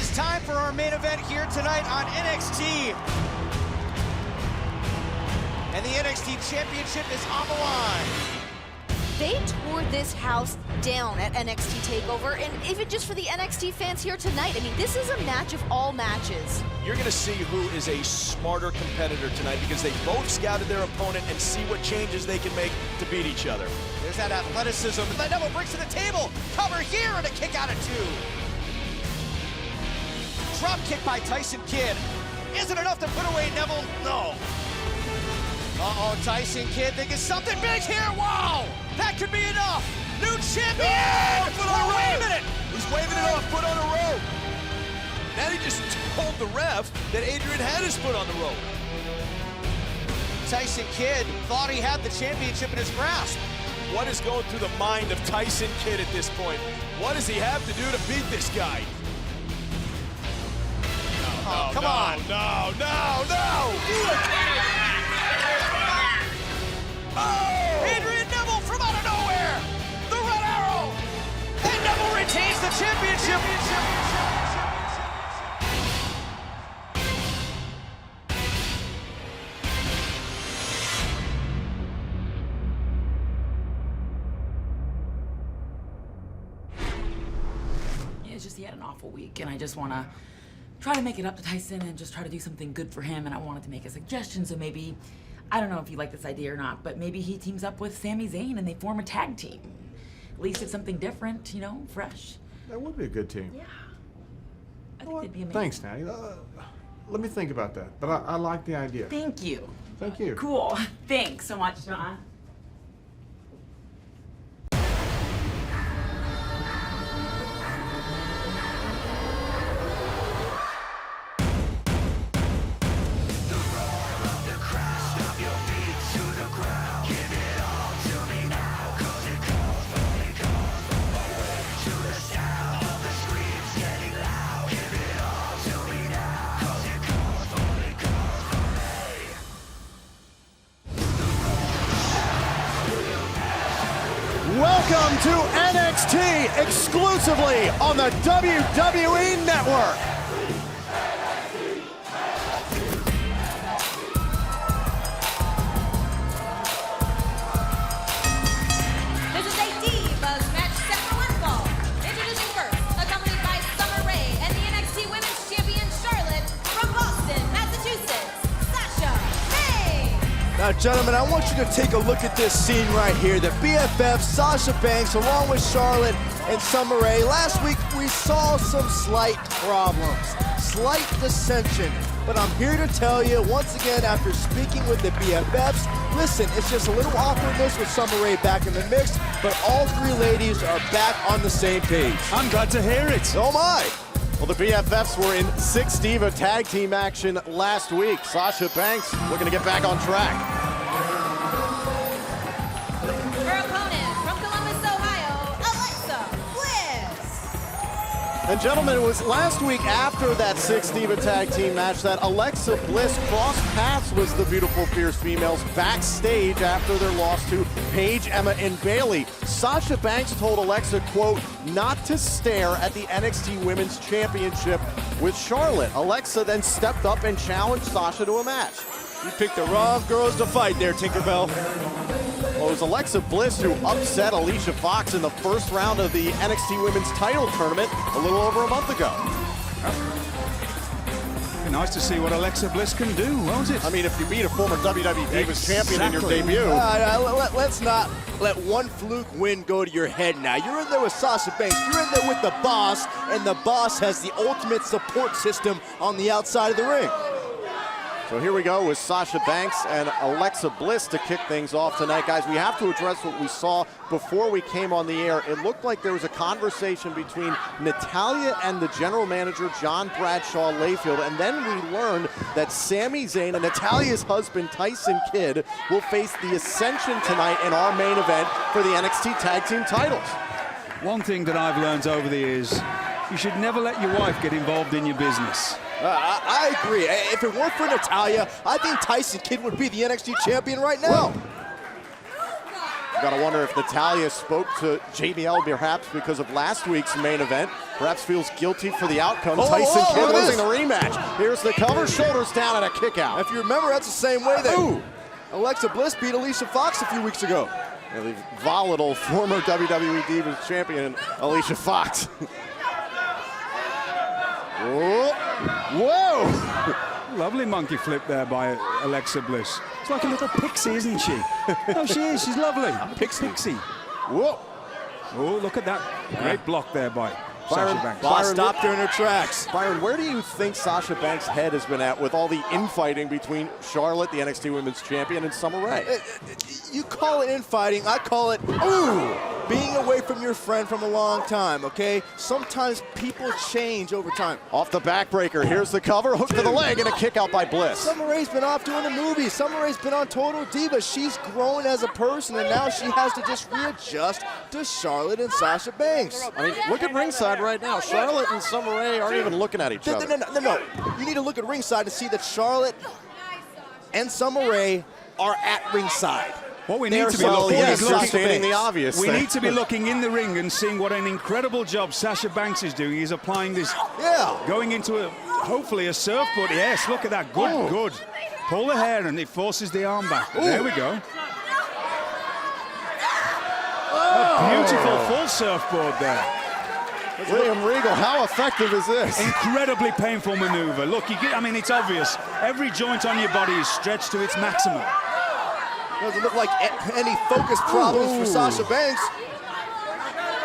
is time for our main event here tonight on NXT. And the NXT Championship is on the line. They tore this house down at NXT TakeOver, and even just for the NXT fans here tonight, I mean, this is a match of all matches. You're going to see who is a smarter competitor tonight because they both scouted their opponent and see what changes they can make to beat each other. There's that athleticism, and the Neville brings to the table. Cover here and a kick out of two. Drop kick by Tyson Kidd. Is it enough to put away Neville? No. Uh-oh, Tyson Kidd thinking something big here. Wow, that could be enough. New champion! Oh, wait a minute. He's waving it off, foot on the rope. Now he just told the ref that Adrian had his foot on the rope. Tyson Kidd thought he had the championship in his grasp. What is going through the mind of Tyson Kidd at this point? What does he have to do to beat this guy? Come on. No. Oh! Adrian Neville from out of nowhere. The red arrow. And Neville retains the championship. It's just he had an awful week, and I just want to try to make it up to Tyson and just try to do something good for him, and I wanted to make a suggestion, so maybe, I don't know if you like this idea or not, but maybe he teams up with Sami Zayn and they form a tag team. At least it's something different, you know, fresh. That would be a good team. Yeah. I think they'd be amazing. Thanks, Natty. Let me think about that, but I like the idea. Thank you. Thank you. Cool. Thanks so much, John. Welcome to NXT exclusively on the WWE Network. This is a Divas match set for one fall. Introducing first, accompanied by Summer Rae and the NXT Women's Champion Charlotte from Boston, Massachusetts, Sasha Banks. Now, gentlemen, I want you to take a look at this scene right here. The BFF, Sasha Banks, along with Charlotte and Summer Rae. Last week, we saw some slight problems, slight dissension. But I'm here to tell you, once again, after speaking with the BFFs, listen, it's just a little awkwardness with Summer Rae back in the mix, but all three ladies are back on the same page. I'm glad to hear it. Oh my! Well, the BFFs were in 6 Diva tag team action last week. Sasha Banks looking to get back on track. Her opponent from Columbus, Ohio, Alexa Bliss. And gentlemen, it was last week after that 6 Diva tag team match that Alexa Bliss crossed paths with the beautiful Fierce Females backstage after their loss to Paige, Emma, and Bayley. Sasha Banks told Alexa, quote, not to stare at the NXT Women's Championship with Charlotte. Alexa then stepped up and challenged Sasha to a match. You picked the wrong girls to fight there, Tinkerbell. Well, it was Alexa Bliss who upset Alicia Fox in the first round of the NXT Women's title tournament a little over a month ago. Nice to see what Alexa Bliss can do, won't it? I mean, if you beat a former WWE Divas champion in your debut. Let's not let one fluke win go to your head now. You're in there with Sasha Banks. You're in there with the boss, and the boss has the ultimate support system on the outside of the ring. So here we go with Sasha Banks and Alexa Bliss to kick things off tonight. Guys, we have to address what we saw before we came on the air. It looked like there was a conversation between Natalya and the general manager, John Bradshaw Layfield, and then we learned that Sami Zayn and Natalya's husband, Tyson Kidd, will face the Ascension tonight in our main event for the NXT Tag Team titles. One thing that I've learned over the years, you should never let your wife get involved in your business. I agree. If it weren't for Natalya, I think Tyson Kidd would be the NXT champion right now. Got to wonder if Natalya spoke to JBL perhaps because of last week's main event. Perhaps feels guilty for the outcome. Tyson Kidd losing the rematch. Here's the cover, shoulders down, and a kick out. If you remember, that's the same way that Alexa Bliss beat Alicia Fox a few weeks ago. And the volatile former WWE Divas champion, Alicia Fox. Whoa! Lovely monkey flip there by Alexa Bliss. It's like a little pixie, isn't she? No, she is. She's lovely. Pixie. Whoa! Oh, look at that. Great block there by Sasha Banks. Boss stopped her in her tracks. Byron, where do you think Sasha Banks' head has been at with all the infighting between Charlotte, the NXT Women's Champion, and Summer Rae? You call it infighting, I call it being away from your friend from a long time, okay? Sometimes people change over time. Off the backbreaker, here's the cover, hook to the leg, and a kick out by Bliss. Summer Rae's been off doing the movie. Summer Rae's been on Total Diva. She's grown as a person, and now she has to just readjust to Charlotte and Sasha Banks. I mean, look at ringside right now. Charlotte and Summer Rae aren't even looking at each other. No. You need to look at ringside to see that Charlotte and Summer Rae are at ringside. What we need to be looking is stating the obvious. We need to be looking in the ring and seeing what an incredible job Sasha Banks is doing. He's applying this, going into hopefully a surfboard. Yes, look at that. Good. Pull the hair and it forces the arm back. There we go. A beautiful full surfboard there. William Regal, how effective is this? Incredibly painful maneuver. Look, I mean, it's obvious. Every joint on your body is stretched to its maximum. Doesn't look like any focus problems for Sasha Banks.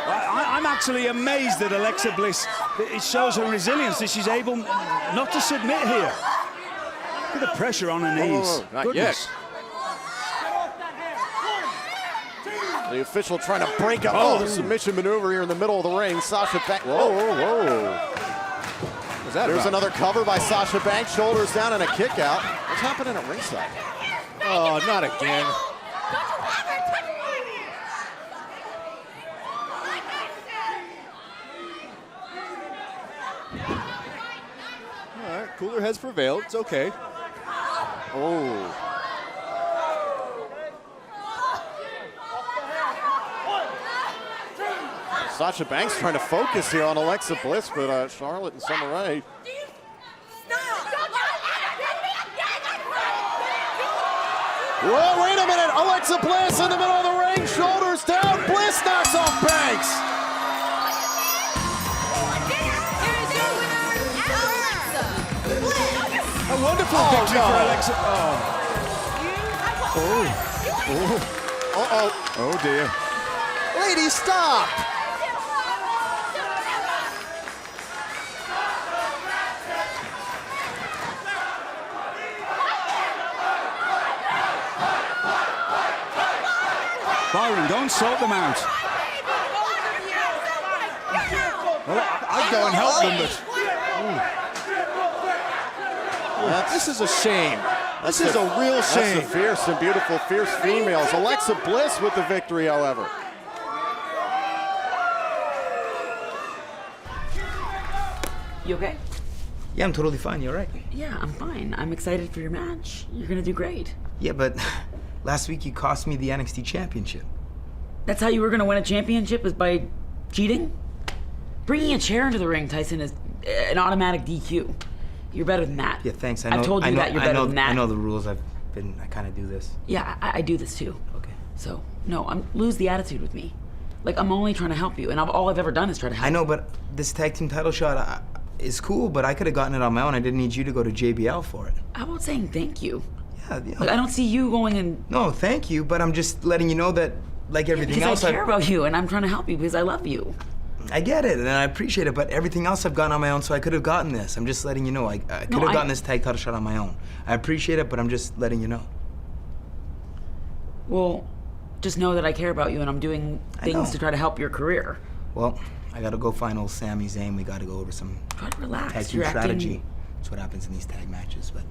I'm actually amazed that Alexa Bliss, it shows her resilience that she's able not to submit here. Look at the pressure on her knees. Not yet. The official trying to break up the submission maneuver here in the middle of the ring. Sasha Banks. Whoa. There's another cover by Sasha Banks. Shoulders down and a kick out. What's happening at ringside? Oh, not again. All right, cooler heads prevailed. It's okay. Sasha Banks trying to focus here on Alexa Bliss, but Charlotte and Summer Rae. Whoa, wait a minute. Alexa Bliss in the middle of the ring. Shoulders down. Bliss knocks off Banks. Here's your winner, Alexa Bliss. A wonderful victory for Alexa. Oh dear. Lady, stop. Byron, don't sort them out. I'd go and help them, but... This is a shame. This is a real shame. That's the fierce and beautiful, fierce females. Alexa Bliss with the victory, however. You okay? Yeah, I'm totally fine. You all right? Yeah, I'm fine. I'm excited for your match. You're gonna do great. Yeah, but last week you cost me the NXT Championship. That's how you were gonna win a championship, is by cheating? Bringing a chair into the ring, Tyson, is an automatic DQ. You're better than that. Yeah, thanks. I know. I've told you that you're better than that. I know the rules. I kind of do this. Yeah, I do this too. Okay. So, no, lose the attitude with me. Like, I'm only trying to help you, and all I've ever done is try to help. I know, but this tag team title shot is cool, but I could have gotten it on my own. I didn't need you to go to JBL for it. How about saying thank you? Yeah. Like, I don't see you going and... No, thank you, but I'm just letting you know that, like everything else... Because I care about you, and I'm trying to help you because I love you. I get it, and I appreciate it, but everything else I've gotten on my own, so I could have gotten this. I'm just letting you know. I could have gotten this tag title shot on my own. I appreciate it, but I'm just letting you know. Well, just know that I care about you, and I'm doing things to try to help your career. Well, I gotta go find old Sami Zayn. We gotta go over some try to relax. tag team strategy. That's what happens in these tag matches, but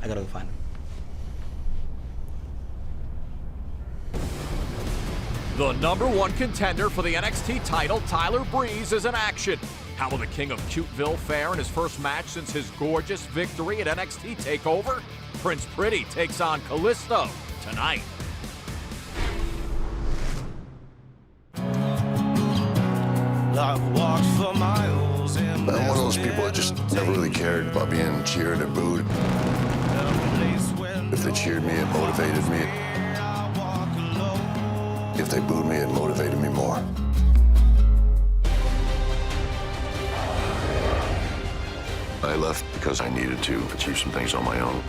I gotta go find him. The #1 contender for the NXT title, Tyler Breeze, is in action. How will the king of Cuteville fare in his first match since his gorgeous victory at NXT TakeOver? Prince Pretty takes on Kalisto tonight. I'm one of those people that just never really cared about being cheered or booed. If they cheered me, it motivated me. If they booed me, it motivated me more. I left because I needed to achieve some things on my own.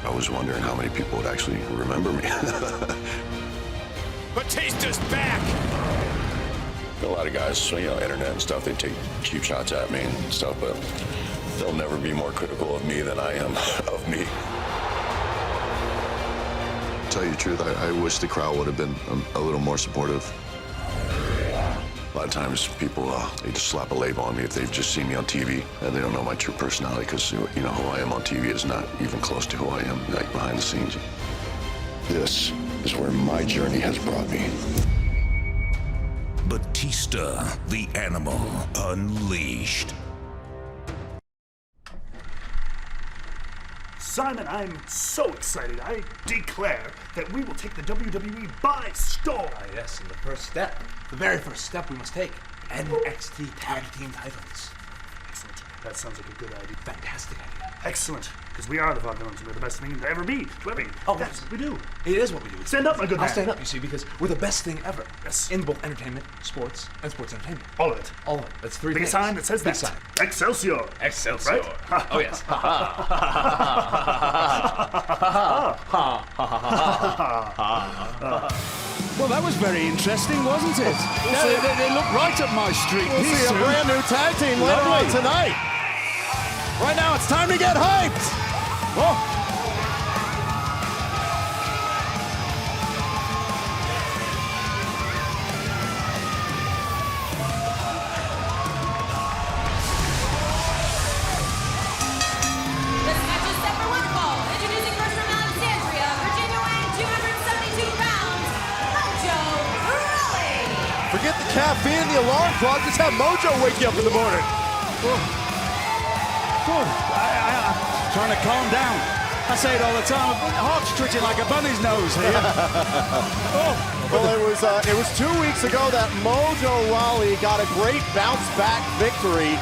I was wondering how many people would actually remember me. Batista's back! A lot of guys, you know, internet and stuff, they take cheap shots at me and stuff, but they'll never be more critical of me than I am of me. To tell you the truth, I wish the crowd would have been a little more supportive. A lot of times people, they just slap a label on me if they've just seen me on TV and they don't know my true personality, because, you know, who I am on TV is not even close to who I am, like, behind the scenes. This is where my journey has brought me. Batista, the Animal, Unleashed. Simon, I'm so excited. I declare that we will take the WWE by storm. Yes, and the first step, the very first step we must take, NXT Tag Team titles. Excellent. That sounds like a good idea. Fantastic idea. Excellent. Because we are the Vaudevillains, and we're the best thing to ever be. Oh, that's what we do. It is what we do. Stand up, my good man. I'll stand up, you see, because we're the best thing ever. Yes. In both entertainment, sports, and sports entertainment. All of it. All of it. That's three Big things. sign that says Big that. sign. Excelsior. Excelsior. Right? Oh, yes. Well, that was very interesting, wasn't it? They looked right up my street. We'll see a brand new tag team later on tonight. Right now, it's time to get hyped. Oh. This match is set for one fall. Introducing first from Alexandria, Virginia, weighing 272 pounds, Mojo Rawley. Forget the caffeine and the alarm clock. Just have Mojo wake you up in the morning. I'm trying to calm down. I say it all the time. My heart's twitching like a bunny's nose here. Well, it was 2 weeks ago that Mojo Rawley got a great bounce-back victory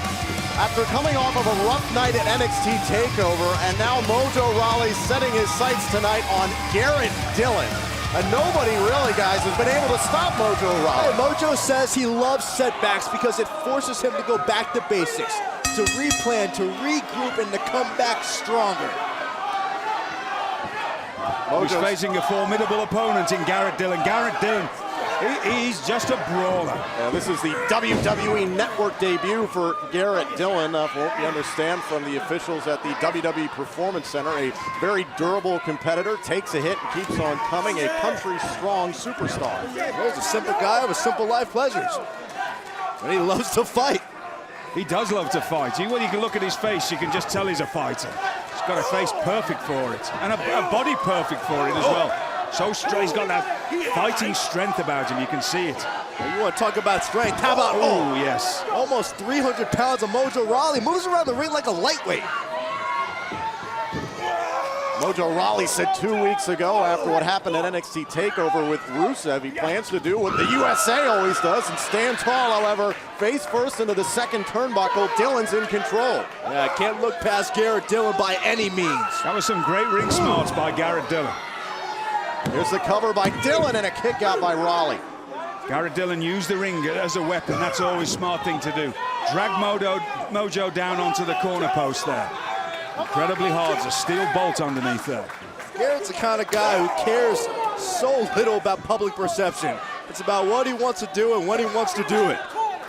after coming off of a rough night at NXT TakeOver, and now Mojo Rawley setting his sights tonight on Garrett Dillon. And nobody really, guys, has been able to stop Mojo Rawley. Hey, Mojo says he loves setbacks because it forces him to go back to basics, to replan, to regroup, and to come back stronger. He's facing a formidable opponent in Garrett Dillon. Garrett Dillon, he's just a brawler. Yeah, this is the WWE Network debut for Garrett Dillon. From what we understand from the officials at the WWE Performance Center, a very durable competitor, takes a hit and keeps on coming, a country-strong superstar. Well, he's a simple guy with simple life pleasures. And he loves to fight. He does love to fight. When you can look at his face, you can just tell he's a fighter. He's got a face perfect for it, and a body perfect for it as well. So strong, he's got that fighting strength about him, you can see it. Well, you want to talk about strength, how about, yes. Almost 300 pounds of Mojo Rawley, moves around the ring like a lightweight. Mojo Rawley said 2 weeks ago, after what happened at NXT TakeOver with Rusev, he plans to do what the USA always does and stand tall. However, face first into the second turnbuckle. Dillon's in control. Yeah, can't look past Garrett Dillon by any means. That was some great ring smarts by Garrett Dillon. Here's the cover by Dillon and a kick out by Rawley. Garrett Dillon used the ring as a weapon. That's always a smart thing to do. Drag Mojo down onto the corner post there. Incredibly hard. There's a steel bolt underneath there. Garrett's the kind of guy who cares so little about public perception. It's about what he wants to do and when he wants to do it.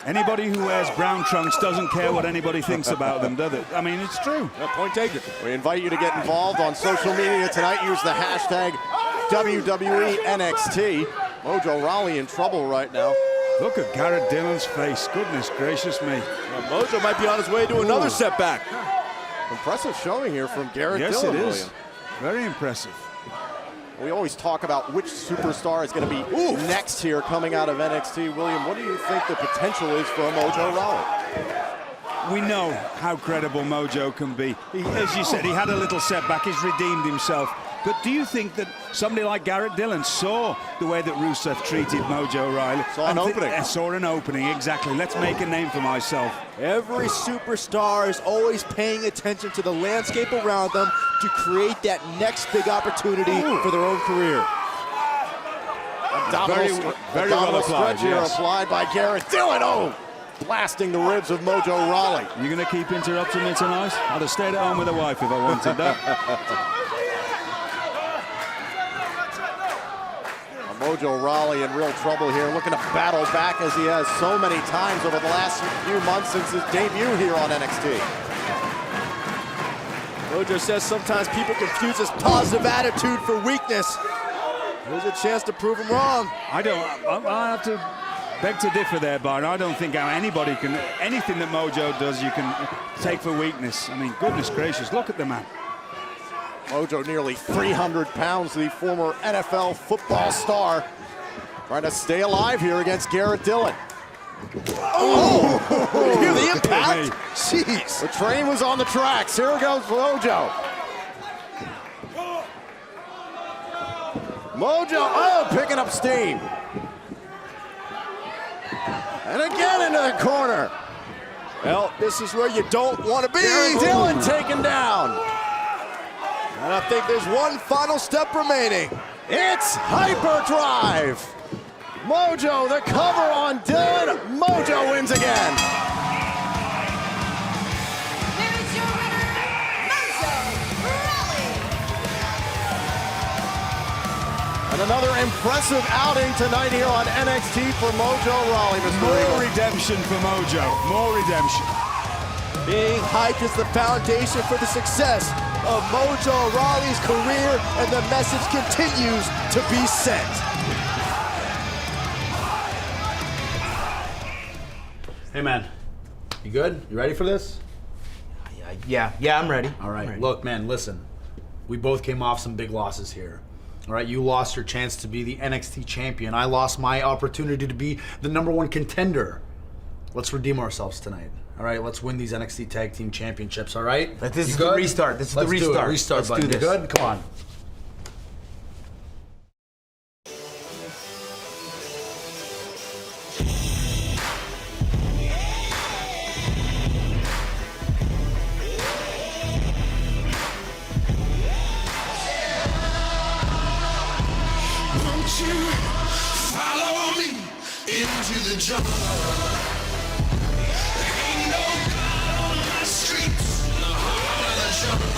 Anybody who wears brown trunks doesn't care what anybody thinks about them, does it? I mean, it's true. Yeah, point taken. We invite you to get involved on social media tonight. Use the hashtag WWE NXT. Mojo Rawley in trouble right now. Look at Garrett Dillon's face. Goodness gracious me. Well, Mojo might be on his way to another setback. Impressive showing here from Garrett Dillon. Yes, it is. William. Very impressive. We always talk about which superstar is going to be next here coming out of NXT. William, what do you think the potential is for Mojo Rawley? We know how credible Mojo can be. As you said, he had a little setback. He's redeemed himself. But do you think that somebody like Garrett Dillon saw the way that Rusev treated Mojo Rawley? Saw an opening. Saw an opening, exactly. Let's make a name for myself. Every superstar is always paying attention to the landscape around them to create that next big opportunity for their own career. Very well applied, applied by Garrett Dillon. Oh, blasting the ribs of Mojo Rawley. You're going to keep interrupting me tonight? I'd have stayed at home with a wife if I wanted that. Mojo Rawley in real trouble here, looking to battle back as he has so many times over the last few months since his debut here on NXT. Mojo says sometimes people confuse his positive attitude for weakness. There's a chance to prove him wrong. I have to beg to differ there, Byron. I don't think how anybody can, anything that Mojo does, you can take for weakness. I mean, goodness gracious, look at the man. Mojo nearly 300 pounds, the former NFL football star, trying to stay alive here against Garrett Dillon. Oh! You hear the impact? Jeez. The train was on the tracks. Here goes Mojo. Mojo, picking up steam. And again into the corner. Well, this is where you don't want to be. Garrett Dillon taken down. And I think there's one final step remaining. It's hyperdrive. Mojo, the cover on Dillon. Mojo wins again. Here is your winner, Mojo Rawley. And another impressive outing tonight here on NXT for Mojo Rawley, Mr. More redemption for Mojo. More redemption. Being hyped is the foundation for the success of Mojo Rawley's career, and the message continues to be sent. Hey man, you good? You ready for this? Yeah, I'm ready. All right, I'm ready. Look man, listen. We both came off some big losses here. All right, you lost your chance to be the NXT champion. I lost my opportunity to be the #1 contender. Let's redeem ourselves tonight. All right, let's win these NXT Tag Team Championships, all right? This is the restart. This is the restart. Restart, Let's do buddy. this. You good? Come on. Won't you follow me into the jungle? Ain't no God on my streets, in the heart of the jungle.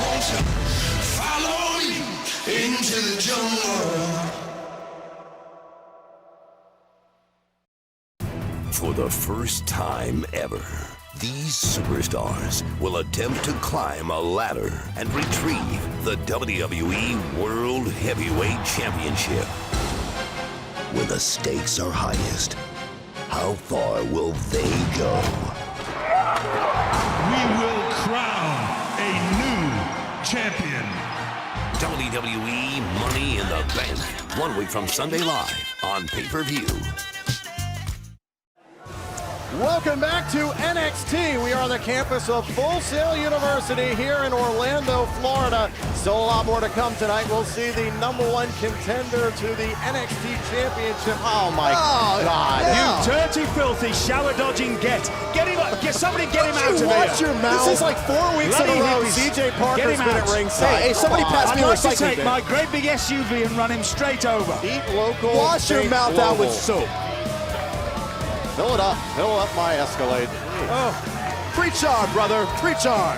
Won't you follow me into the jungle? For the first time ever, these superstars will attempt to climb a ladder and retrieve the WWE World Heavyweight Championship. When the stakes are highest, how far will they go? We will crown a new champion. WWE Money in the Bank, 1 week from Sunday live on pay-per-view. Welcome back to NXT. We are on the campus of Full Sail University here in Orlando, Florida. Still a lot more to come tonight. We'll see the #1 contender to the NXT Championship. Oh my God. You dirty, filthy, shower-dodging get. Get him up. Somebody get him out of here. Watch your mouth. This is like 4 weeks in a row. CJ Parker's been at ringside. Hey, somebody pass me a I'd like to recycling take bin. my great big SUV and run him straight over. Eat local. Wash your think mouth out with global. soap. Fill it up. Fill up my Escalade. Oh, preach on, brother. Preach on.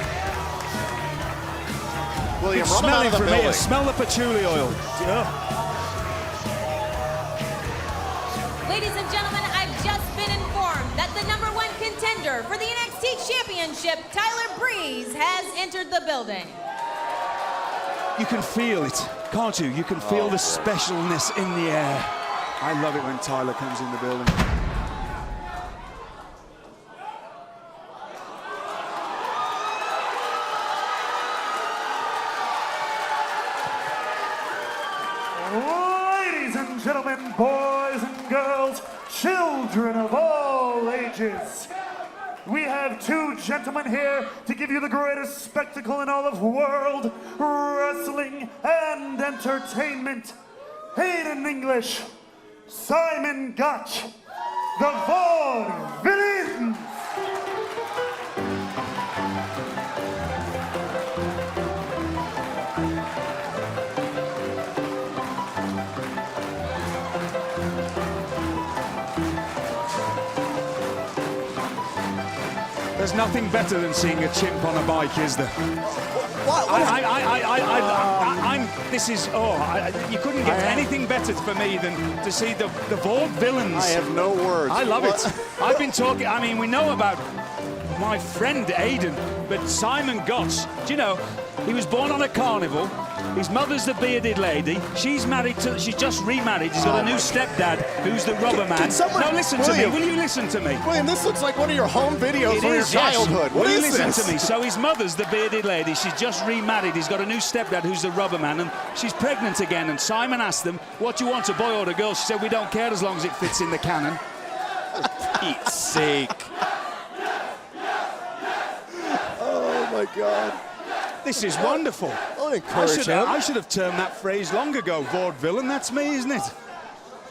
William, It's run him out smelling of the from building. here. Smell the patchouli oil. Ladies and gentlemen, I've just been informed that the #1 contender for the NXT Championship, Tyler Breeze, has entered the building. You can feel it, can't you? You can feel the specialness in the air. I love it when Tyler comes in the building. Ladies and gentlemen, boys and girls, children of all ages, we have two gentlemen here to give you the greatest spectacle in all of world wrestling and entertainment. Hayden English, Simon Gotch, the Vaudevillains. There's nothing better than seeing a chimp on a bike, is there? You couldn't get anything better for me than to see the Vaudevillains. I have no words. I love it. I've been talking, I mean, we know about my friend Aiden, but Simon Gotch, do you know, he was born on a carnival. His mother's the bearded lady. She's married to, she's just remarried. He's got a new stepdad who's the rubber man. Now listen to me, will you listen to me? William, this looks like one of your home videos from your childhood. Will you listen to me? So his mother's the bearded lady. She's just remarried. He's got a new stepdad who's the rubber man, and she's pregnant again. And Simon asked them, what do you want, a boy or a girl? She said, we don't care as long as it fits in the canon. For Pete's sake. Oh, my God. This is wonderful. I should have termed that phrase long ago. Vaudevillain, that's me, isn't it?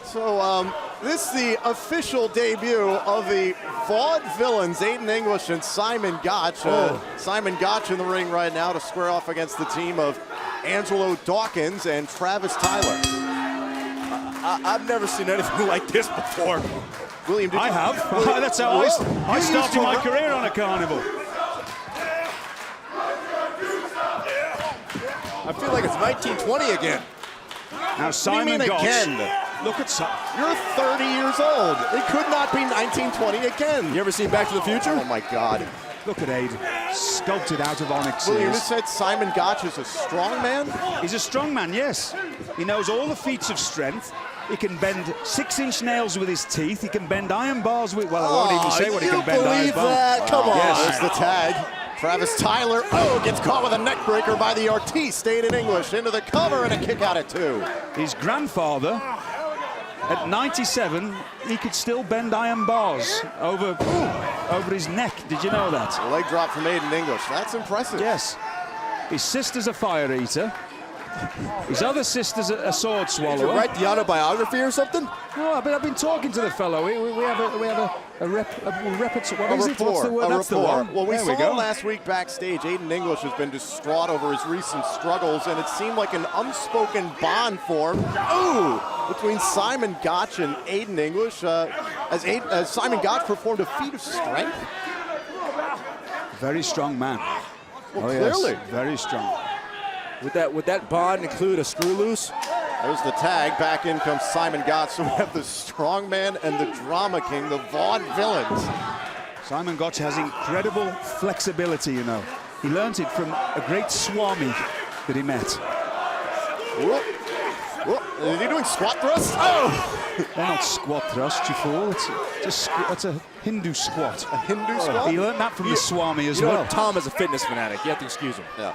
So, this is the official debut of the Vaudevillains, Aiden English and Simon Gotch. Simon Gotch in the ring right now to square off against the team of Angelo Dawkins and Travis Tyler. I've never seen anything like this before. William, did I have. That's how I started my career on a carnival. I feel like it's 1920 again. Now Simon Gotch. Again? Look at You're 30 years old. It could not be 1920 again. You ever seen Back to the Future? Oh my God. Look at Aiden, sculpted out of onyx. William, you said Simon Gotch is a strong man? He's a strong man, yes. He knows all the feats of strength. He can bend 6-inch nails with his teeth. He can bend iron bars with, well, I won't even say what he can bend iron bars. Come on. Yes. There's the tag. Travis Tyler, gets caught with a neck breaker by the Ortiz. Aiden English into the cover and a kick out at 2. His grandfather, at 97, he could still bend iron bars over his neck. Did you know that? A leg drop from Aiden English. That's impressive. Yes. His sister's a fire eater. His other sister's a sword swallower. Did you write the autobiography or something? No, but I've been talking to the fellow. We have a rapport. What's the word? That's the one. Well, we there saw go. last week backstage, Aiden English has been distraught over his recent struggles, and it seemed like an unspoken bond formed between Simon Gotch and Aiden English as Simon Gotch performed a feat of strength. Very strong man. Well, clearly. Yes, very strong. Would that bond include a screw loose? There's the tag. Back in comes Simon Gotch. So we have the strong man and the drama king, the Vaudevillains. Simon Gotch has incredible flexibility, you know. He learned it from a great Swami that he met. Is he doing squat thrusts? They're not squat thrusts, you fool. It's a Hindu squat. A Hindu squat? He learned that from the Swami as well. Tom is a fitness fanatic. You have to excuse him. Yeah.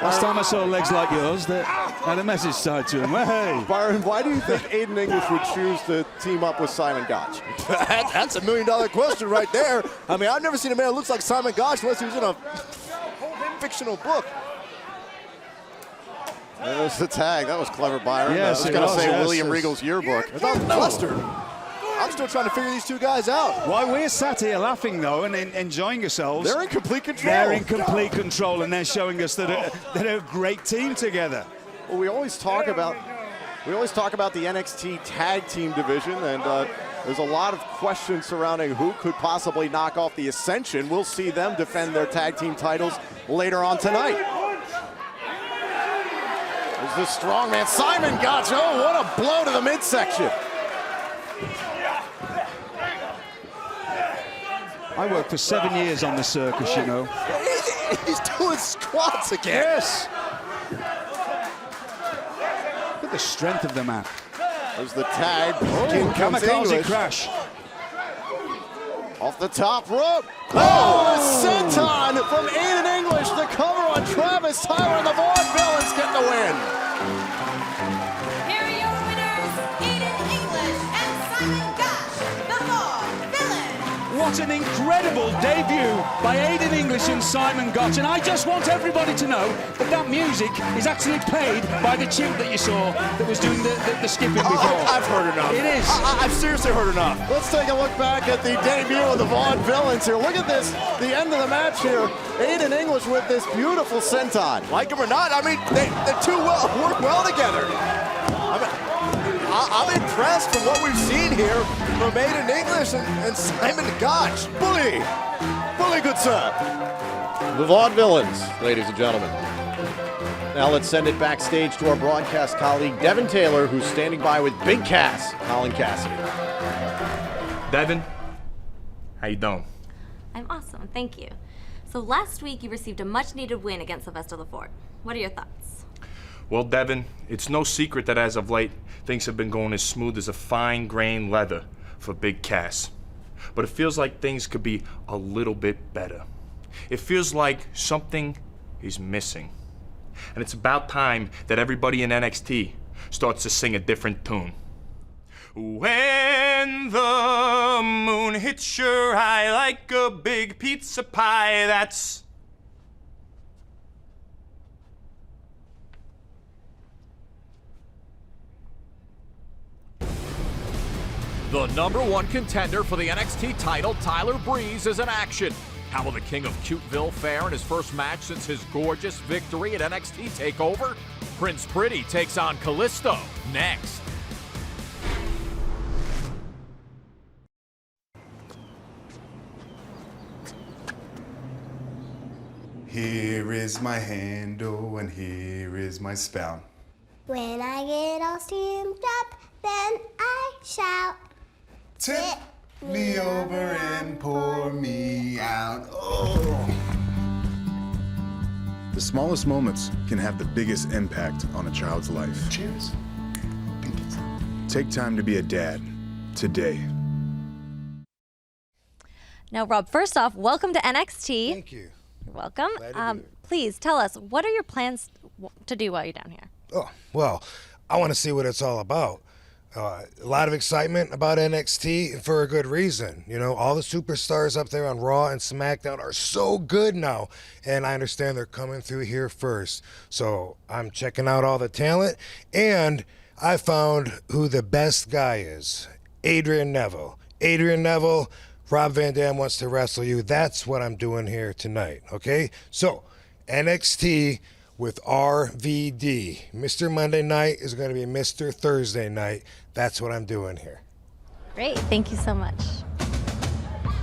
Last time I saw legs like yours, they had a message tied to him. Hey. Byron, why do you think Aiden English would choose to team up with Simon Gotch? That's $1 million question right there. I mean, I've never seen a man who looks like Simon Gotch unless he was in a fictional book. There's the tag. That was clever, Byron. Yes, I was going to say William Regal's yearbook. I'm still trying to figure these two guys out. While we're sat here laughing, though, and enjoying ourselves, they're in complete control. They're in complete control, and they're showing us that they're a great team together. Well, we always talk about the NXT Tag Team division, and there's a lot of questions surrounding who could possibly knock off the Ascension. We'll see them defend their tag team titles later on tonight. There's the strong man, Simon Gotch. Oh, what a blow to the midsection. I worked for 7 years on the circus, you know. He's doing squats again. Yes. Look at the strength of the man. There's the tag. In comes Kamikaze English. crash. Off the top rope. Oh, a senton from Aiden English. The cover on Travis Tyler, and the Vaudevillains get the win. Here are your winners, Aiden English and Simon Gotch, the Vaudevillains. What What an incredible debut by Aiden English and Simon Gotch. And I just want everybody to know that that music is actually played by the chimp that you saw that was doing the skipping before. I've heard enough. It is. I've seriously heard enough. Let's take a look back at the debut of the Vaudevillains here. Look at this, the end of the match here. Aiden English with this beautiful senton. Like him or not, I mean, the two work well together. I'm impressed from what we've seen here from Aiden English and Simon Gotch. Bully good sir. The Vaudevillains, ladies and gentlemen. Now let's send it backstage to our broadcast colleague, Devin Taylor, who's standing by with Big Cass, Colin Cassidy. Devin, how you doing? I'm awesome, thank you. So last week you received a much-needed win against Sylvester Lefort. What are your thoughts? Well, Devin, it's no secret that as of late, things have been going as smooth as a fine-grained leather for Big Cass. But it feels like things could be a little bit better. It feels like something is missing. And it's about time that everybody in NXT starts to sing a different tune. When the moon hits your eye like a big pizza pie, that's... The #1 contender for the NXT title, Tyler Breeze, is in action. How will the king of Cuteville fare in his first match since his gorgeous victory at NXT TakeOver? Prince Pretty takes on Kalisto next. Here is my handle and here is my spout. When I get all steamed up, then I shout. Tip me over and pour me out. Oh. The smallest moments can have the biggest impact on a child's life. Cheers. Take time to be a dad today. Now, Rob, first off, welcome to NXT. Thank you. You're welcome. Glad to be here. Please tell us, what are your plans to do while you're down here? Oh, well, I want to see what it's all about. A lot of excitement about NXT, and for a good reason. You know, all the superstars up there on Raw and SmackDown are so good now, and I understand they're coming through here first. So I'm checking out all the talent, and I found who the best guy is. Adrian Neville. Adrian Neville, Rob Van Dam wants to wrestle you. That's what I'm doing here tonight, okay? So, NXT with RVD. Mr. Monday Night is going to be Mr. Thursday Night. That's what I'm doing here. Great, thank you so much.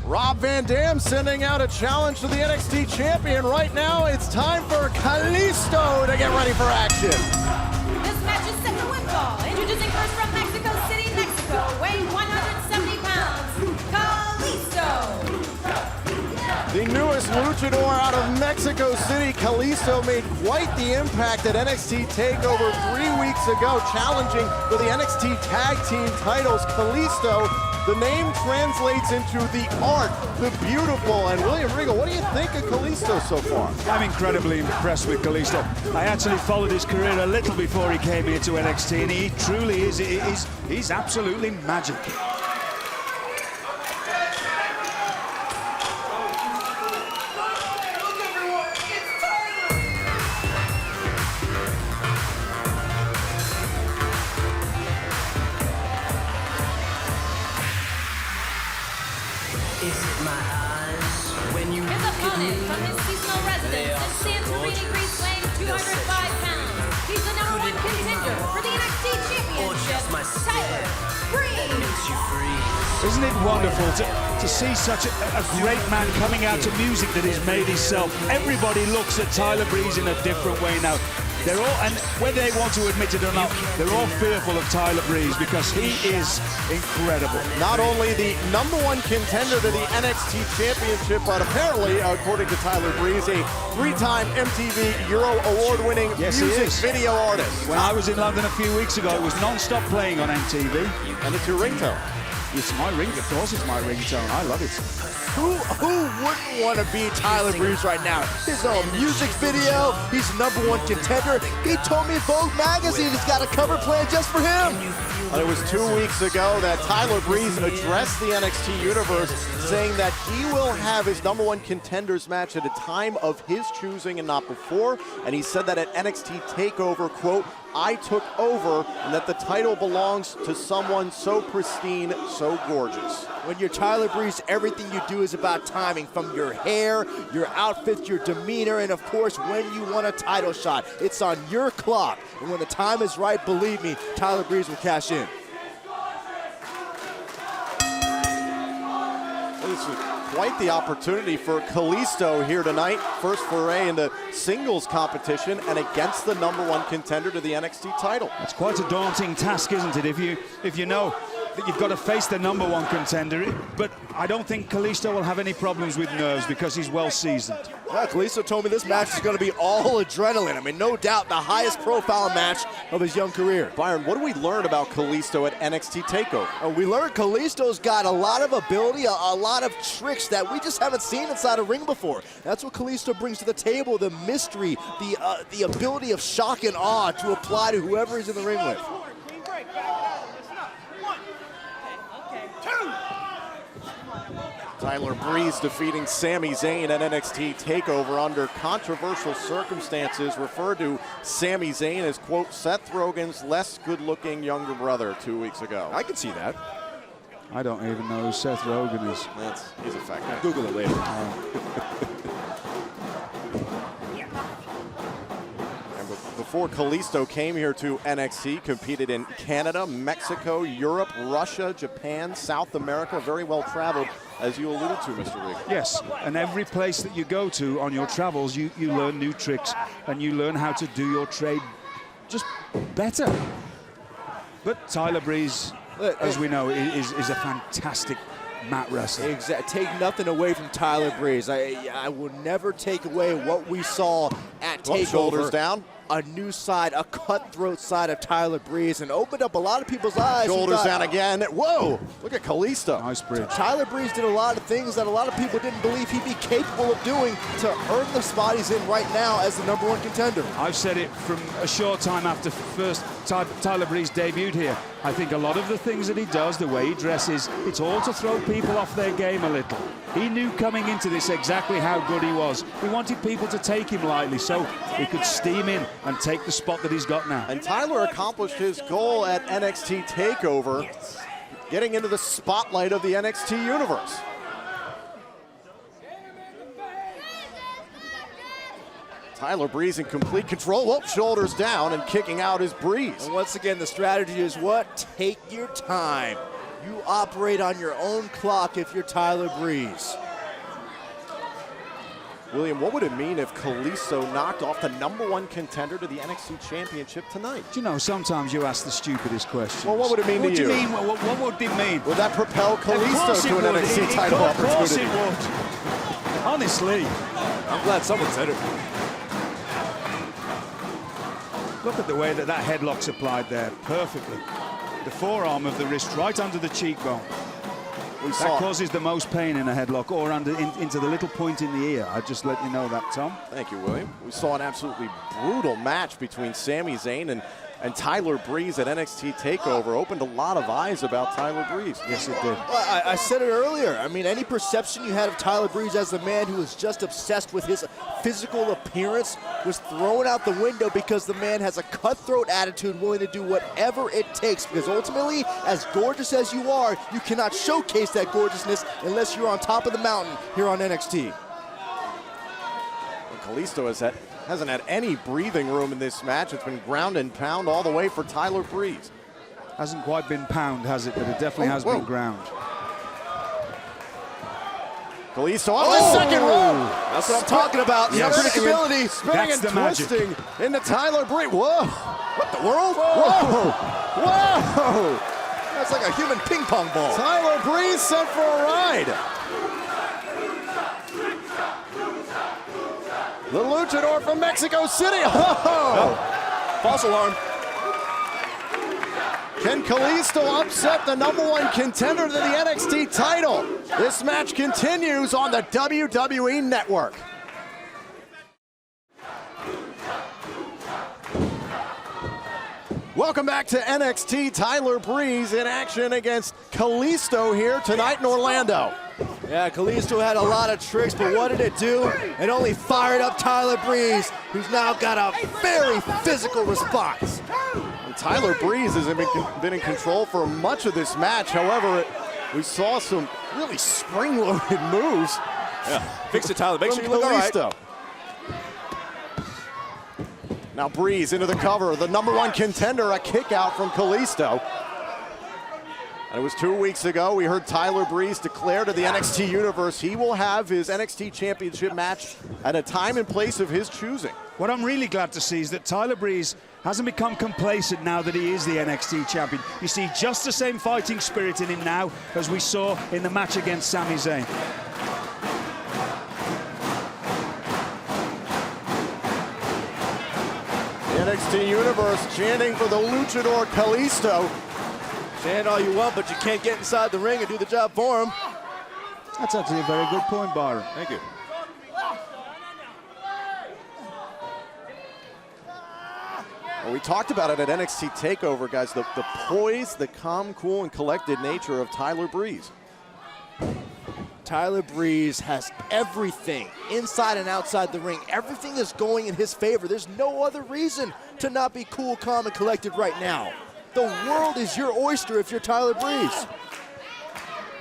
Rob Van Dam sending out a challenge to the NXT champion. Right now, it's time for Kalisto to get ready for action. This match is set to win ball. Introducing first from Mexico City, Mexico, weighing 170 pounds, Kalisto. The newest luchador out of Mexico City, Kalisto, made quite the impact at NXT TakeOver 3 weeks ago, challenging for the NXT Tag Team titles. Kalisto, the name translates into the art, the beautiful. And William Regal, what do you think of Kalisto so far? I'm incredibly impressed with Kalisto. I actually followed his career a little before he came here to NXT, and he truly is, he's absolutely magic. His opponent from his seasonal residence in Santorini, Greece, weighing 205 pounds. He's the #1 contender for the NXT Championship, Tyler Breeze. Isn't it wonderful to see such a great man coming out to music that he's made himself? Everybody looks at Tyler Breeze in a different way now. They're all, and whether they want to admit it or not, they're all fearful of Tyler Breeze because he is incredible. Not only the #1 contender to the NXT Championship, but apparently, according to Tyler Breeze, a 3-time MTV Euro Award-winning music video artist. When I was in London a few weeks ago, it was non-stop playing on MTV. And it's your ringtone. It's my ring, of course it's my ringtone. I love it. Who wouldn't want to be Tyler Breeze right now? His own music video, he's #1 contender. He told me Vogue magazine has got a cover plan just for him. It was 2 weeks ago that Tyler Breeze addressed the NXT Universe, saying that he will have his #1 contenders match at a time of his choosing and not before. And he said that at NXT TakeOver, quote, "I took over," and that the title belongs to someone so pristine, so gorgeous. When you're Tyler Breeze, everything you do is about timing, from your hair, your outfit, your demeanor, and of course, when you want a title shot. It's on your clock. And when the time is right, believe me, Tyler Breeze will cash in. This is quite the opportunity for Kalisto here tonight. First foray into singles competition and against the #1 contender to the NXT title. It's quite a daunting task, isn't it? If you know that you've got to face the #1 contender, but I don't think Kalisto will have any problems with nerves because he's well seasoned. Yeah, Kalisto told me this match is going to be all adrenaline. I mean, no doubt the highest profile match of his young career. Byron, what do we learn about Kalisto at NXT TakeOver? We learned Kalisto's got a lot of ability, a lot of tricks that we just haven't seen inside a ring before. That's what Kalisto brings to the table, the mystery, the ability of shock and awe to apply to whoever he's in the ring with. Tyler Breeze defeating Sami Zayn at NXT TakeOver under controversial circumstances. Referred to Sami Zayn as, quote, Seth Rogen's less good-looking younger brother 2 weeks ago. I can see that. I don't even know who Seth Rogen is. He's a fact guy. Google it later. Before Kalisto came here to NXT, competed in Canada, Mexico, Europe, Russia, Japan, South America, very well traveled, as you alluded to, Mr. Regan. Yes, and every place that you go to on your travels, you learn new tricks and you learn how to do your trade just better. But Tyler Breeze, as we know, is a fantastic mat wrestler. Take nothing away from Tyler Breeze. I will never take away what we saw at TakeOver. Shoulders down. A new side, a cutthroat side of Tyler Breeze, and opened up a lot of people's eyes. Shoulders down again. Whoa! Look at Kalisto. Nice bridge. Tyler Breeze did a lot of things that a lot of people didn't believe he'd be capable of doing to earn the spot he's in right now as the #1 contender. I've said it from a short time after first Tyler Breeze debuted here. I think a lot of the things that he does, the way he dresses, it's all to throw people off their game a little. He knew coming into this exactly how good he was. He wanted people to take him lightly so he could steam in and take the spot that he's got now. And Tyler accomplished his goal at NXT TakeOver, getting into the spotlight of the NXT Universe. Tyler Breeze in complete control. Oh, shoulders down and kicking out his Breeze. And once again, the strategy is what? Take your time. You operate on your own clock if you're Tyler Breeze. William, what would it mean if Kalisto knocked off the #1 contender to the NXT Championship tonight? Do you know, sometimes you ask the stupidest questions. Well, what would it mean to you? What do you mean? What would it mean? Would that propel Kalisto to an NXT title opportunity? Of course it would. Honestly. I'm glad someone said it. Look at the way that headlock's applied there, perfectly. The forearm of the wrist right under the cheekbone. That causes the most pain in a headlock, or into the little point in the ear. I just let you know that, Tom. Thank you, William. We saw an absolutely brutal match between Sami Zayn and Tyler Breeze at NXT TakeOver. Opened a lot of eyes about Tyler Breeze. Yes, it did. Well, I said it earlier. I mean, any perception you had of Tyler Breeze as the man who was just obsessed with his physical appearance was thrown out the window, because the man has a cutthroat attitude, willing to do whatever it takes. Because ultimately, as gorgeous as you are, you cannot showcase that gorgeousness unless you're on top of the mountain here on NXT. And Kalisto hasn't had any breathing room in this match. It's been ground and pound all the way for Tyler Breeze. Hasn't quite been pound, has it? But it definitely has been ground. Kalisto on the second rope. That's what I'm talking about. Yes. Unpredictability. Spinning and twisting into Tyler Breeze. Whoa. What the world? Whoa. Whoa. That's like a human ping pong ball. Tyler Breeze sent for a ride. The luchador from Mexico City. Oh. False alarm. Can Kalisto upset the #1 contender to the NXT title? This match continues on the WWE Network. Welcome back to NXT. Tyler Breeze in action against Kalisto here tonight in Orlando. Yeah, Kalisto had a lot of tricks, but what did it do? It only fired up Tyler Breeze, who's now got a very physical response. And Tyler Breeze has been in control for much of this match. However, we saw some really spring-loaded moves. Yeah, fix it, Tyler. Make sure you look all right. Now Breeze into the cover, the #1 contender, a kick out from Kalisto. And it was 2 weeks ago we heard Tyler Breeze declare to the NXT universe he will have his NXT Championship match at a time and place of his choosing. What I'm really glad to see is that Tyler Breeze hasn't become complacent now that he is the NXT champion. You see just the same fighting spirit in him now as we saw in the match against Sami Zayn. The NXT universe chanting for the luchador Kalisto. Chant all you want, but you can't get inside the ring and do the job for him. That's actually a very good point, Byron. Thank you. Well, we talked about it at NXT TakeOver, guys, the poise, the calm, cool, and collected nature of Tyler Breeze. Tyler Breeze has everything inside and outside the ring. Everything is going in his favor. There's no other reason to not be cool, calm, and collected right now. The world is your oyster if you're Tyler Breeze.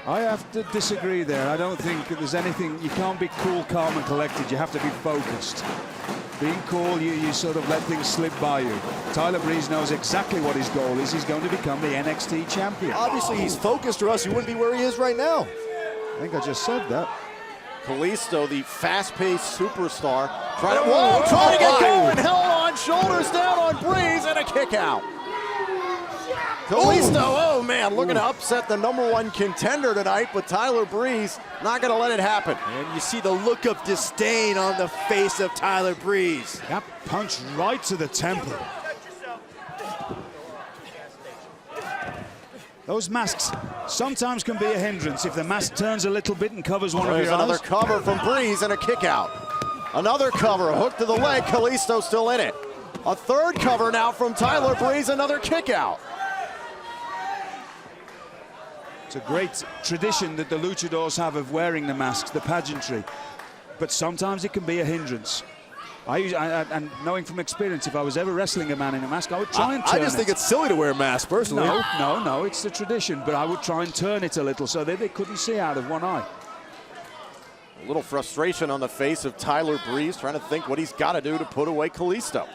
I have to disagree there. I don't think there's anything, you can't be cool, calm, and collected. You have to be focused. Being cool, you sort of let things slip by you. Tyler Breeze knows exactly what his goal is. He's going to become the NXT champion. Obviously, he's focused, or else he wouldn't be where he is right now. I think I just said that. Kalisto, the fast-paced superstar, trying to get going, held on, shoulders down on Breeze, and a kick out. Kalisto, oh man, looking to upset the #1 contender tonight, but Tyler Breeze not going to let it happen. And you see the look of disdain on the face of Tyler Breeze. That punch right to the temple. Those masks sometimes can be a hindrance if the mask turns a little bit and covers one of your eyes. Another cover from Breeze and a kick out. Another cover, a hook to the leg, Kalisto still in it. A third cover now from Tyler Breeze, another kick out. It's a great tradition that the luchadors have of wearing the masks, the pageantry. But sometimes it can be a hindrance. And knowing from experience, if I was ever wrestling a man in a mask, I would try and turn it. I just think it's silly to wear a mask, personally. No, it's the tradition. But I would try and turn it a little so that they couldn't see out of one eye. A little frustration on the face of Tyler Breeze, trying to think what he's got to do to put away Kalisto.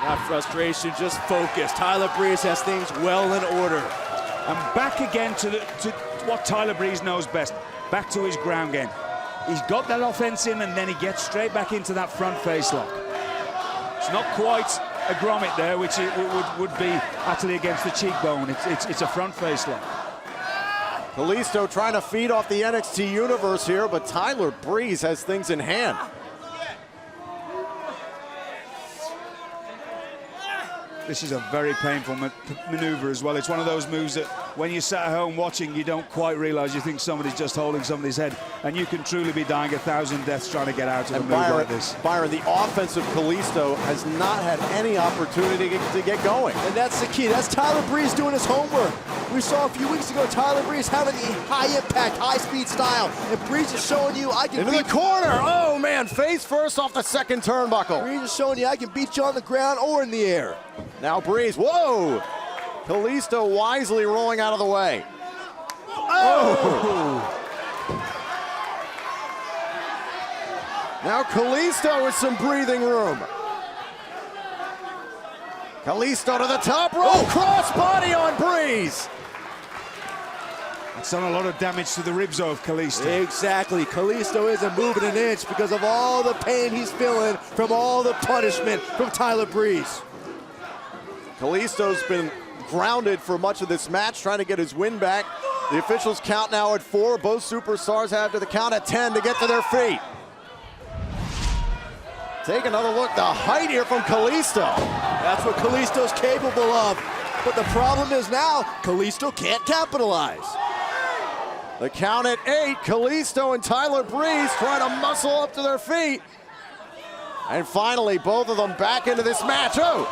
Not frustration, just focus. Tyler Breeze has things well in order. And back again to what Tyler Breeze knows best, back to his ground game. He's got that offense in, and then he gets straight back into that front face lock. It's not quite a grommet there, which it would be actually against the cheekbone. It's a front face lock. Kalisto trying to feed off the NXT universe here, but Tyler Breeze has things in hand. This is a very painful maneuver as well. It's one of those moves that when you're sat at home watching, you don't quite realize. You think somebody's just holding somebody's head, and you can truly be dying 1,000 deaths trying to get out of a move like this. Byron, the offensive Kalisto has not had any opportunity to get going. And that's the key. That's Tyler Breeze doing his homework. We saw a few weeks ago Tyler Breeze having the high-impact, high-speed style, and Breeze is showing you I can into the corner. Oh, man, face first off the second turnbuckle. Breeze is showing you I can beat you on the ground or in the air. Now Breeze, whoa! Kalisto wisely rolling out of the way. Oh! Now Kalisto with some breathing room. Kalisto to the top rope, cross body on Breeze. It's done a lot of damage to the ribs of Kalisto. Exactly. Kalisto isn't moving an inch because of all the pain he's feeling from all the punishment from Tyler Breeze. Kalisto's been grounded for much of this match, trying to get his win back. The officials count now at 4. Both superstars have to the count at 10 to get to their feet. Take another look, the height here from Kalisto. That's what Kalisto's capable of. But the problem is now, Kalisto can't capitalize. The count at 8, Kalisto and Tyler Breeze trying to muscle up to their feet. And finally, both of them back into this match. Oh!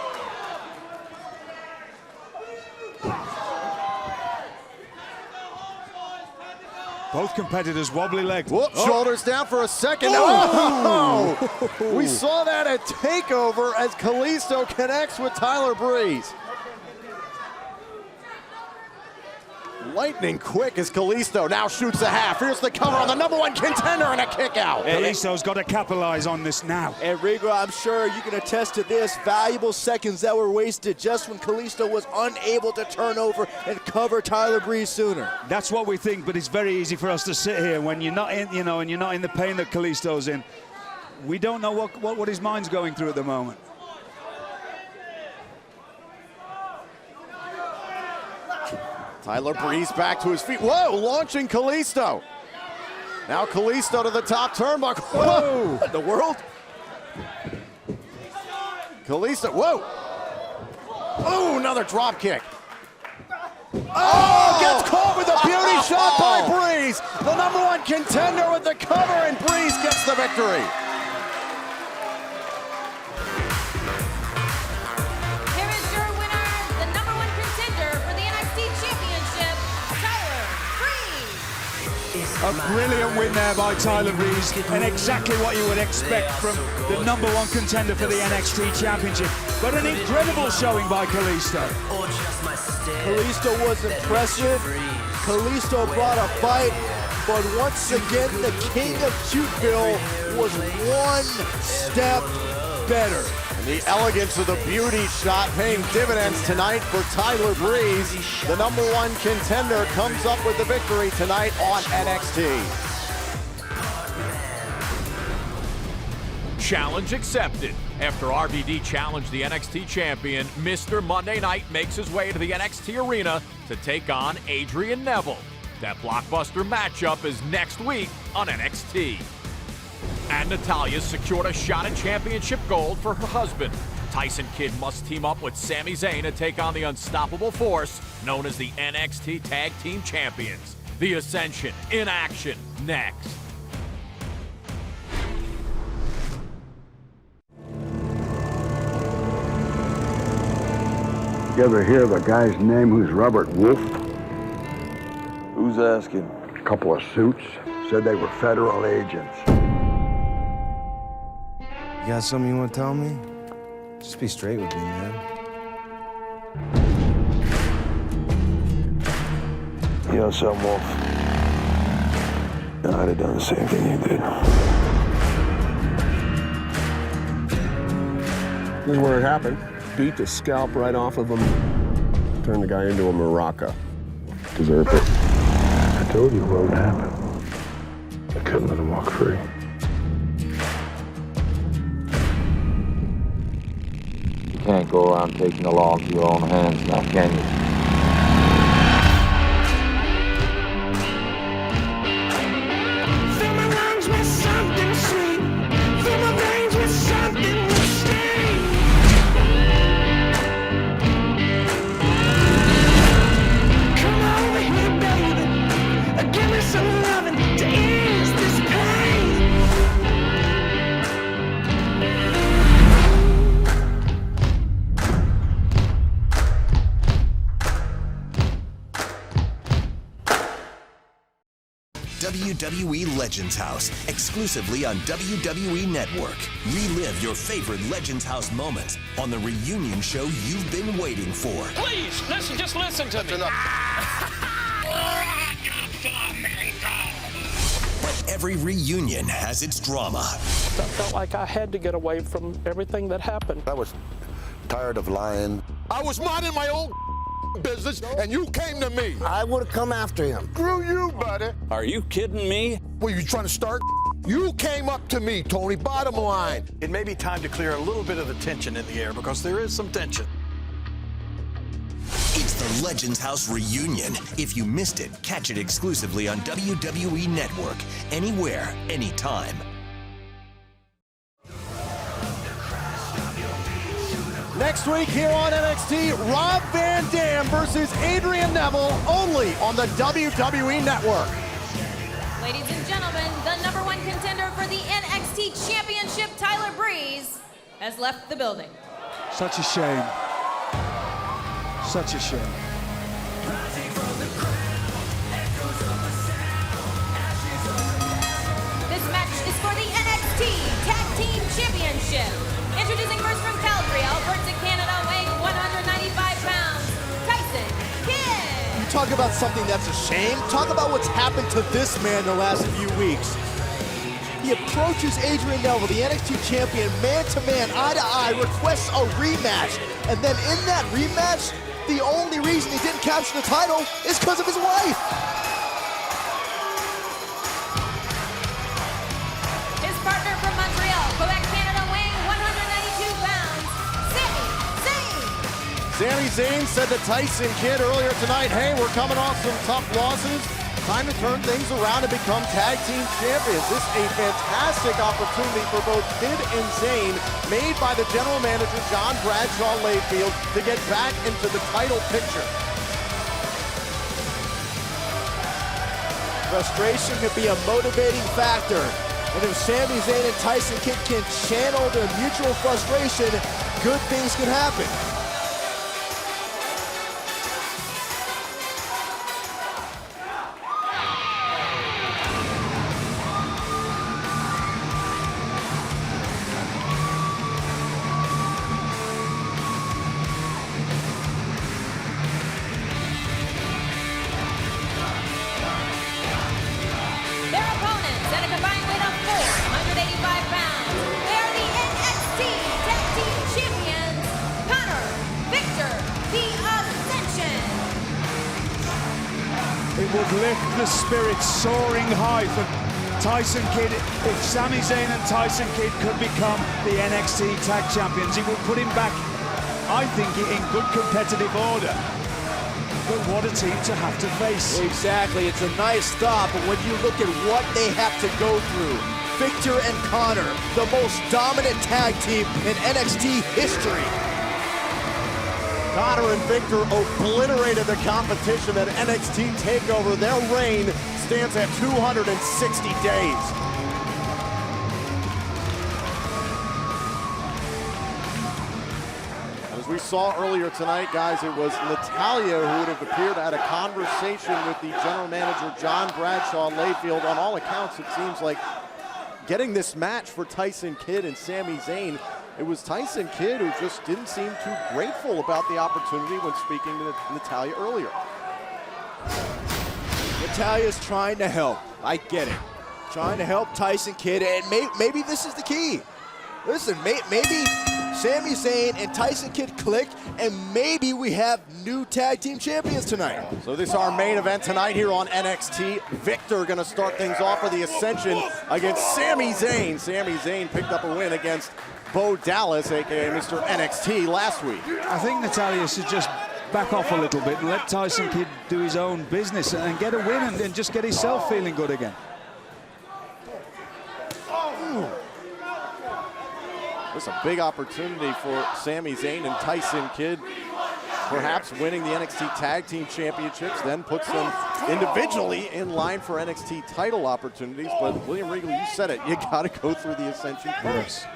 Both competitors wobbly legged. Whoop, shoulders down for a second. We saw that at TakeOver as Kalisto connects with Tyler Breeze. Lightning quick as Kalisto now shoots a half. Here's the cover on the #1 contender and a kick out. Kalisto's got to capitalize on this now. And Rigo, I'm sure you can attest to this. Valuable seconds that were wasted just when Kalisto was unable to turn over and cover Tyler Breeze sooner. That's what we think, but it's very easy for us to sit here when you're not in, and you're not in the pain that Kalisto's in. We don't know what his mind's going through at the moment. Tyler Breeze back to his feet. Whoa, launching Kalisto. Now Kalisto to the top turnbuckle. Whoa, what the world? Kalisto, whoa. Oh, another drop kick. Oh, gets caught with a beauty shot by Breeze. The #1 contender with the cover, and Breeze gets the victory. Here is your winner, the #1 contender for the NXT Championship, Tyler Breeze. A brilliant win there by Tyler Breeze, and exactly what you would expect from the #1 contender for the NXT Championship. But an incredible showing by Kalisto. Kalisto was impressive. Kalisto brought a fight, but once again, the King of Cuteville was one step better. And the elegance of the beauty shot paying dividends tonight for Tyler Breeze. The #1 contender comes up with the victory tonight on NXT. Challenge accepted. After RVD challenged the NXT champion, Mr. Monday Night makes his way to the NXT arena to take on Adrian Neville. That blockbuster matchup is next week on NXT. And Natalya secured a shot at championship gold for her husband. Tyson Kidd must team up with Sami Zayn to take on the unstoppable force known as the NXT Tag Team Champions. The Ascension in action next. You ever hear of a guy's name who's Robert Wolf? Who's asking? A couple of suits said they were federal agents. You got something you want to tell me? Just be straight with me, man. You know something, Wolf? I'd have done the same thing you did. This is where it happened. Beat the scalp right off of him. Turned the guy into a maraca. Deserved it. I told you what would happen. I couldn't let him walk free. You can't go around taking the law into your own hands now, can you? Fill my lungs with something sweet. Fill my veins with something with sting. Come over here, baby. Give me some loving to ease this pain. WWE Legends House, exclusively on WWE Network. Relive your favorite Legends House moments on the reunion show you've been waiting for. Please, listen, just listen to me. But every reunion has its drama. I felt like I had to get away from everything that happened. I was tired of lying. I was minding my own business, and you came to me. I would have come after him. Screw you, buddy. Are you kidding me? Were you trying to start? You came up to me, Tony, bottom line. It may be time to clear a little bit of the tension in the air because there is some tension. It's the Legends House reunion. If you missed it, catch it exclusively on WWE Network. Anywhere, anytime. Next week here on NXT, Rob Van Dam versus Adrian Neville, only on the WWE Network. Ladies and gentlemen, the #1 contender for the NXT Championship, Tyler Breeze, has left the building. Such a shame. Such a shame. about something that's a shame. Talk about what's happened to this man the last few weeks. He approaches Adrian Neville, the NXT champion, man-to-man, eye-to-eye, requests a rematch. And then in that rematch, the only reason he didn't capture the title is because of his wife. His partner from Montreal, Quebec, Canada, weighing 192 pounds, Sami Zayn. Sami Zayn said to Tyson Kidd earlier tonight, hey, we're coming off some tough losses. Time to turn things around and become tag team champions. This is a fantastic opportunity for both Kidd and Zayn, made by the general manager, John Bradshaw Layfield, to get back into the title picture. Frustration can be a motivating factor. And if Sami Zayn and Tyson Kidd can channel their mutual frustration, good things can happen. It would lift the spirits soaring high for Tyson Kidd if Sami Zayn and Tyson Kidd could become the NXT Tag Champions. It would put him back, I think, in good competitive order. But what a team to have to face. Exactly, it's a nice thought, but when you look at what they have to go through, Victor and Connor, the most dominant tag team in NXT history. Connor and Victor obliterated the competition at NXT TakeOver. Their reign stands at 260 days. As we saw earlier tonight, guys, it was Natalya who would have appeared at a conversation with the general manager, John Bradshaw Layfield. On all accounts, it seems like getting this match for Tyson Kidd and Sami Zayn, it was Tyson Kidd who just didn't seem too grateful about the opportunity when speaking to Natalya earlier. Natalya's trying to help. I get it. Trying to help Tyson Kidd, and maybe this is the key. Listen, maybe Sami Zayn and Tyson Kidd click, and maybe we have new tag team champions tonight. So this is our main event tonight here on NXT. Victor going to start things off for the Ascension against Sami Zayn. Sami Zayn picked up a win against Vaudevillains, aka Mr. NXT, last week. I think Natalya should just back off a little bit and let Tyson Kidd do his own business and get a win and just get himself feeling good again. It's a big opportunity for Sami Zayn and Tyson Kidd, perhaps winning the NXT Tag Team Championships, then puts them individually in line for NXT title opportunities. But William Regal, you said it, you got to go through the Ascension first.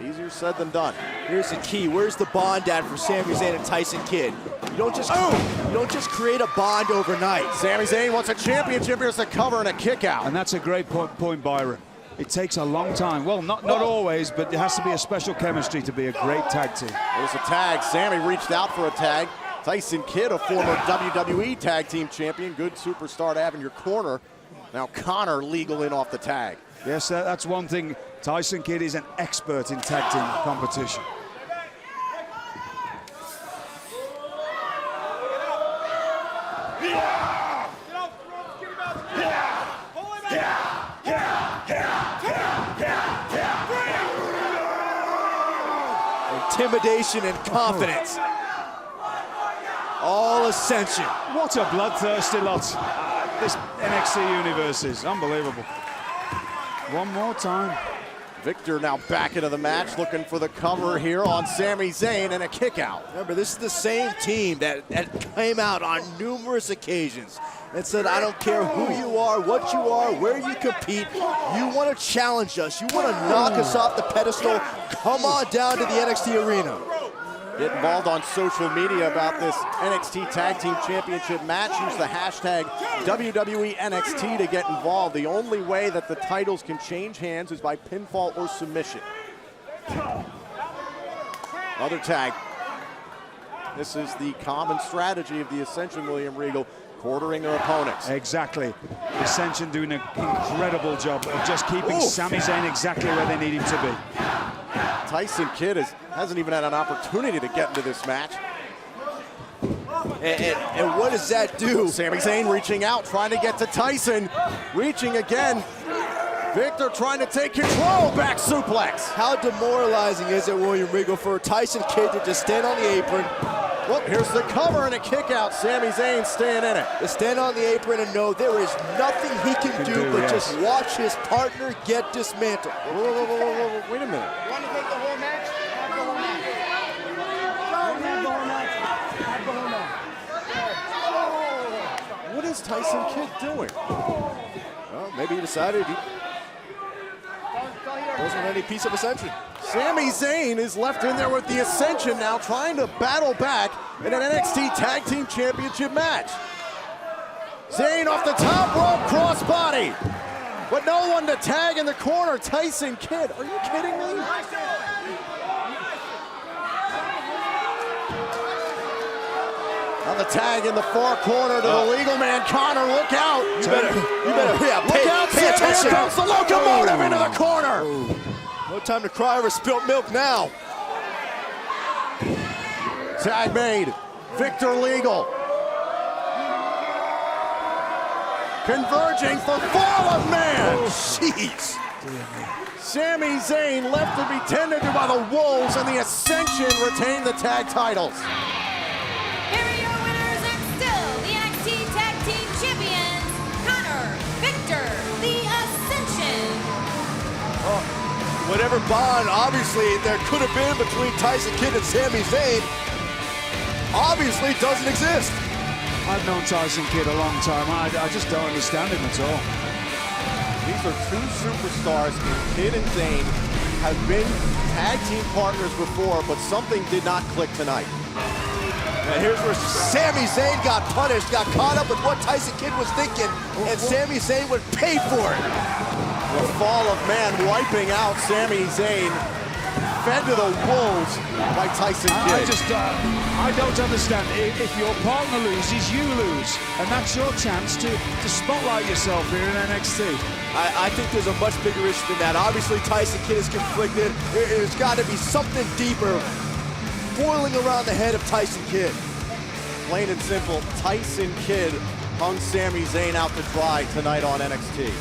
Easier said than done. Here's the key. Where's the bond at for Sami Zayn and Tyson Kidd? You don't just create a bond overnight. Sami Zayn wants a championship. Here's the cover and a kick out. And that's a great point, Byron. It takes a long time. Well, not always, but there has to be a special chemistry to be a great tag team. There's a tag. Sami reached out for a tag. Tyson Kidd, a former WWE Tag Team Champion. Good superstar to have in your corner. Now Connor legal in off the tag. Yes, that's one thing. Tyson Kidd is an expert in tag team competition. Intimidation and confidence. All Ascension. What a bloodthirsty lot this NXT universe is. Unbelievable. One more time. Victor now back into the match, looking for the cover here on Sami Zayn and a kick out. Remember, this is the same team that came out on numerous occasions and said, I don't care who you are, what you are, where you compete. You want to challenge us. You want to knock us off the pedestal. Come on down to the NXT arena. Get involved on social media about this NXT Tag Team Championship match. Use the hashtag WWE NXT to get involved. The only way that the titles can change hands is by pinfall or submission. Another tag. This is the common strategy of the Ascension, William Regal, quartering their opponents. Exactly. Ascension doing an incredible job of just keeping Sami Zayn exactly where they need him to be. Tyson Kidd hasn't even had an opportunity to get into this match. And what does that do? Sami Zayn reaching out, trying to get to Tyson. Reaching again. Victor trying to take control, back suplex. How demoralizing is it, William Regal, for Tyson Kidd to just stand on the apron? Well, here's the cover and a kick out. Sami Zayn staying in it. To stand on the apron and know there is nothing he can do but just watch his partner get dismantled. Whoa, wait a minute. You want to take the whole match? Have the whole match. Don't have the whole match. Have the whole match. What is Tyson Kidd doing? Well, maybe he decided he wasn't any piece of Ascension. Sami Zayn is left in there with the Ascension now, trying to battle back in an NXT Tag Team Championship match. Zayn off the top rope, crossbody. But no one to tag in the corner. Tyson Kidd, are you kidding me? Now the tag in the far corner to the legal man, Connor, look out. You better, look out, pay attention. Here comes the locomotive into the corner. No time to cry over spilt milk now. Tag made, Victor Legal. Converging for fall of man. Jeez. Sami Zayn left to be tended to by the Wolves, and the Ascension retain the tag titles. Here are your winners and still the NXT Tag Team Champions, Connor, Victor, the Ascension. Whatever bond, obviously, there could have been between Tyson Kidd and Sami Zayn, obviously doesn't exist. I've known Tyson Kidd a long time. I just don't understand him at all. These are two superstars, and Kidd and Zayn have been tag team partners before, but something did not click tonight. And here's where Sami Zayn got punished, got caught up with what Tyson Kidd was thinking, and Sami Zayn would pay for it. The fall of man wiping out Sami Zayn, fed to the wolves by Tyson Kidd. I don't understand. If your partner loses, you lose. And that's your chance to spotlight yourself here in NXT. I think there's a much bigger issue than that. Obviously, Tyson Kidd is conflicted. There's got to be something deeper boiling around the head of Tyson Kidd. Plain and simple, Tyson Kidd hung Sami Zayn out to dry tonight on NXT.